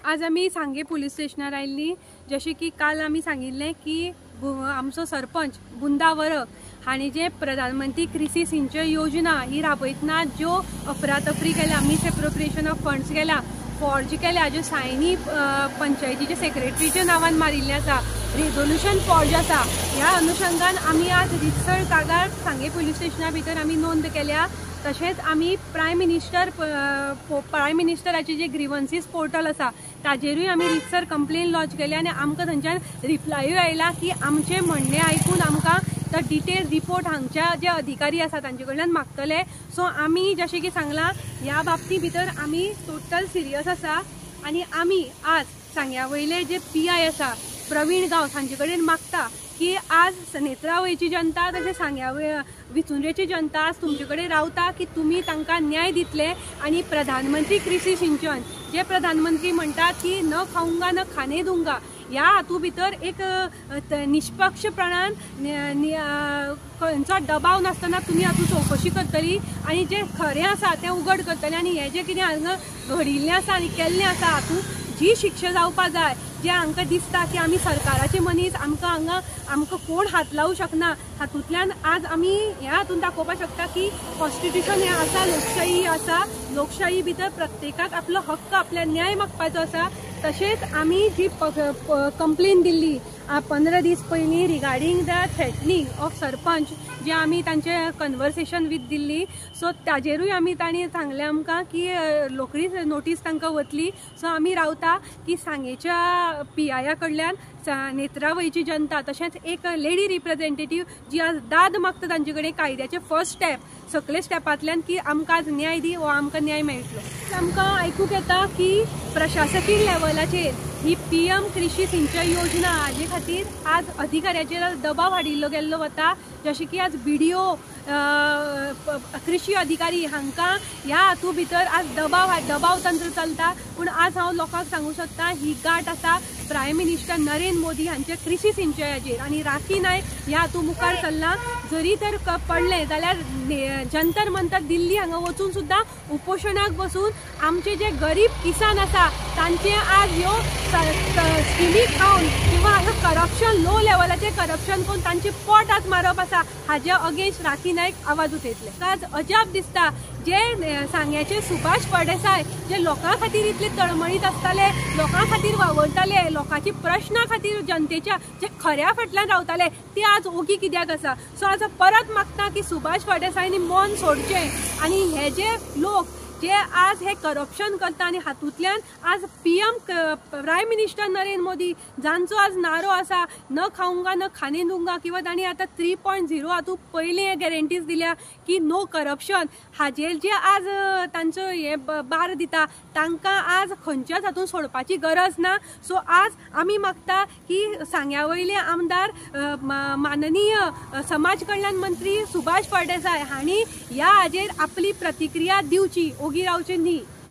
आज आम्ही सांगे पोलीस स्टेशनार आयिल्ली। जशें की काल आम्ही सांगिल्लें की आमचो सरपंच बुंदा वरक हांणी जे प्रधानमंत्री कृषि सिंचन योजना ही राबयतना ज्यो अफरातफरी केल्या, मिसएप्रोप्रिएशन ऑफ फंड्स केल्या, फॉर्ज केल्या, ज्यो सायनी पंचायतीचे सेक्रेटरीच्या नावान मारिल्ले आसा, रेजोल्यूशन फॉर्ज आसा, ह्या अनुषंगान आमी आज रितसर कागाळ सांगे पोलीस स्टेशना भितर आमी नोंद केल्या। तशेंच आमी प्रायम मिनिस्टराचे जे ग्रीवन्सीस पोर्टल आसा ताजेरूय आमी रितसर कंप्लेन लॉन्च केली आनी आमकां थंयच्यान रिप्लायूय आयला की आमचे म्हणणे आयकून आमकां तो डिटेल रिपोर्ट हांगच्या जे अधिकारी आसा तांचे कडल्यान मागतले। सो आमी जशें की सांगलां ह्या बाबती भितर आमी टोटल सिरियस आसा आनी आमी आज सांग्या वयले जे PI आसा प्रवीण गांवस हांचे कडेन मागता की आज नेत्रावयची जनता तशें सांग्या विचुंद्रेची जनता आज तुमचे कडेन रावता की तुमी तांकां न्याय दितले आनी प्रधानमंत्री कृषि सिंचन जे प्रधानमंत्री म्हणटात की न खाऊंगा न खाने दूंगा ह्या हातूं भितर एक निष्पक्षपणान खंयचो दबाव नासतना तुमी हातूं चौकशी करतली आनी जे खरें आसा तें उघड करतले आनी हें जें कितें हांगा घडिल्लें आसा आनी केल्लें आसा हातूं जी शिक्षा जावपा जाय, जे हांकां दिसता की आमी सरकाराचे मनीस आमकां कोण हात लावू शकना, हातूंतल्यान आज आमी ह्या हातून दाखोवपाक शकता की कॉन्स्टिट्यूशन हें आसा, लोकशाही आसा, लोकशाही भितर प्रत्येकाक आपलो हक्क आपल्या न्याय मागपाचो आसा। तशेंच आमी जी कंप्लेन दिल्ली 15 दीस पयलीं regarding the threatening of sarpanch जे आमी तांचे कन्वर्सेशन वीथ दिल्ली, सो ताजेरूय आमी तांणी सांगलें आमकां की रोखडीच नोटीस तांकां वतली। सो आमी रावता की सांगेच्या PI कडल्यान नेत्रावयची जनता तशेंच एक लेडी रिप्रेझेंटेटीव जी आज दाद मागता तांचे कडेन कायद्याचे फर्स्ट स्टेप सकले स्टेपांतल्यान की आमकां आज न्याय दी वा आमकां न्याय मेळटलो। आमकां आयकूंक येता की प्रशासकीय लेवलाचेर ही PM कृषि सिंचन योजना हाजे खातीर आज अधिकाऱ्याचेर दबाव हाडिल्लो गेल्लो वता। जशें की आज BDO कृषी अधिकारी हांकां ह्या हातूं भितर आज दबाव तंत्र चलता। पूण आज हांव लोकांक सांगूं शकता ही गाठ आसा प्रायम मिनिस्टर नरेंद्र मोदी हांचे कृषि सिंचनाचेर आनी राखी नायक ह्या हातूं मुखार चल्ला। जरी तर पडलें जाल्यार जंतर मंतर दिल्ली हांगा वचून सुद्दां उपोशणाक बसून आमचे जे गरीब किसान आसा तांचे आज ह्यो स्किमी खावन किंवा हांगा करप्शन लो लेवलाचें करप्शन करून तांचे पोट आज मारप आसा हाजे अगेन्स्ट राखी नायक आवाज उठयतले। आज अजाप दिसता जे सांग्याचे सुभाष फळदेसाय जे लोकां खातीर इतले तळमळीत आसताले, लोकां खातीर वावरताले, लोकांची प्रश्ना खातीर जनतेच्या जे खऱ्या फाटल्यान रावताले ते आज ओगी कित्याक आसा। सो आज परत मागता की सुभाष फळदेसायनी मौन सोडचें आनी हे जे लोक जे आज हे करप्शन करता आनी हातूंतल्यान आज PM prime minister Narendra Modi जांचो आज नारो आसा न खाऊंगा न खाने दूंगा किंवा तांणी आतां 3.0 हातूं पयलीं गॅरंटीज दिल्या की नो करप्शन हाजेर जे आज तांचो हे बार दिता तांकां आज खंयच्याच हातून सोडपाची गरज ना। सो आज आमी मागता की सांग्या वयले आमदार माननीय समाज कल्याण मंत्री सुभाष फळदेसाय हांणी ह्या हाजेर आपली प्रतिक्रिया दिवची, ओगी रावचें न्ही।